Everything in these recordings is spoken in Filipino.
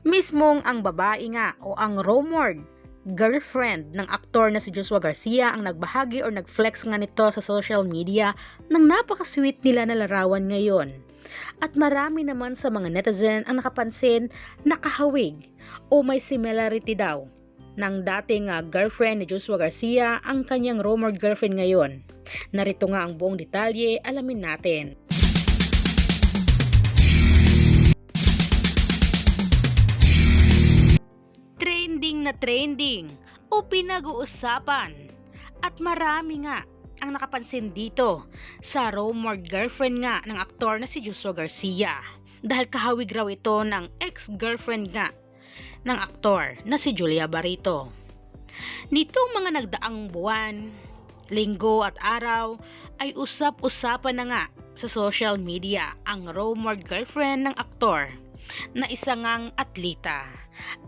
Mismong ang babae nga o ang rumored girlfriend ng aktor na si Joshua Garcia ang nagbahagi or nagflex nga nito sa social media ng napaka-sweet nila na larawan ngayon. At marami naman sa mga netizen ang nakapansin na kahawig o may similarity daw ng dating girlfriend ni Joshua Garcia ang kanyang rumored girlfriend ngayon. Narito nga ang buong detalye, alamin natin. Trending na trending o pinag-uusapan at marami nga ang nakapansin dito sa rumored girlfriend nga ng aktor na si Joshua Garcia dahil kahawig raw ito ng ex-girlfriend nga ng aktor na si Julia Barreto. Nitong mga nagdaang buwan, linggo at araw ay usap-usapan na nga sa social media ang rumored girlfriend ng aktor na isa ngang atleta.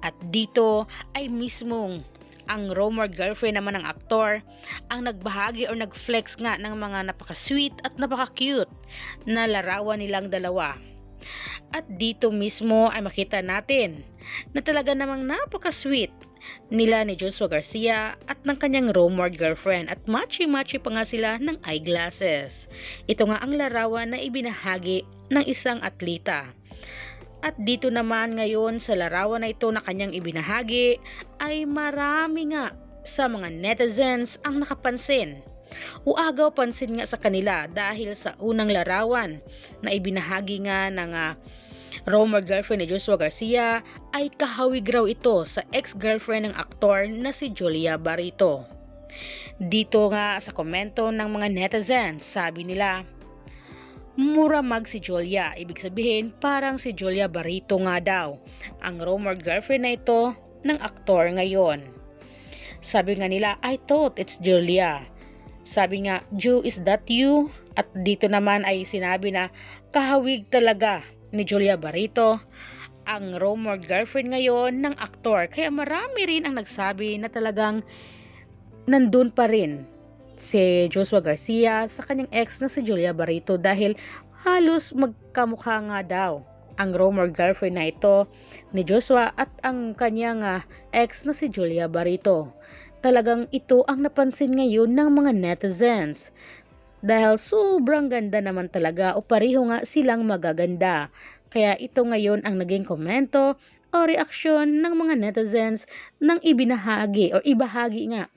At dito ay mismong ang rumored girlfriend naman ng aktor ang nagbahagi o nagflex nga ng mga napaka-sweet at napaka-cute na larawan nilang dalawa. At dito mismo ay makita natin na talaga namang napaka-sweet nila ni Joshua Garcia at ng kanyang rumored girlfriend at matchy-matchy pa nga sila ng eyeglasses. Ito nga ang larawan na ibinahagi ng isang atleta. At dito naman ngayon sa larawan na ito na kanyang ibinahagi ay marami nga sa mga netizens ang nakapansin. Uagaw pansin nga sa kanila dahil sa unang larawan na ibinahagi nga ng rumored girlfriend ni Joshua Garcia ay kahawig raw ito sa ex-girlfriend ng aktor na si Julia Barreto. Dito nga sa komento ng mga netizens, sabi nila, muramag si Julia, ibig sabihin parang si Julia Barreto nga daw ang rumored girlfriend na ito ng aktor ngayon. Sabi nga nila, I thought it's Julia. Sabi nga, Ju, is that you? At dito naman ay sinabi na kahawig talaga ni Julia Barreto ang rumored girlfriend ngayon ng aktor. Kaya marami rin ang nagsabi na talagang nandun pa rin si Joshua Garcia sa kanyang ex na si Julia Barreto dahil halos magkamukha nga daw ang rumored girlfriend na ito ni Joshua at ang kanyang ex na si Julia Barreto. Talagang ito ang napansin ngayon ng mga netizens dahil sobrang ganda naman talaga o pareho nga silang magaganda. Kaya ito ngayon ang naging komento o reaksyon ng mga netizens nang ibinahagi o ibahagi nga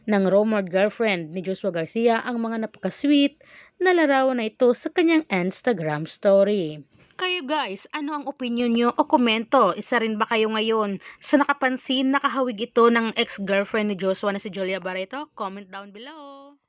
ng rumored girlfriend ni Joshua Garcia ang mga napaka-sweet na larawan na ito sa kanyang Instagram story. Kayo guys, ano ang opinion nyo o komento? Isa rin ba kayo ngayon sa nakapansin nakahawig ito ng ex-girlfriend ni Joshua na si Julia Barreto? Comment down below.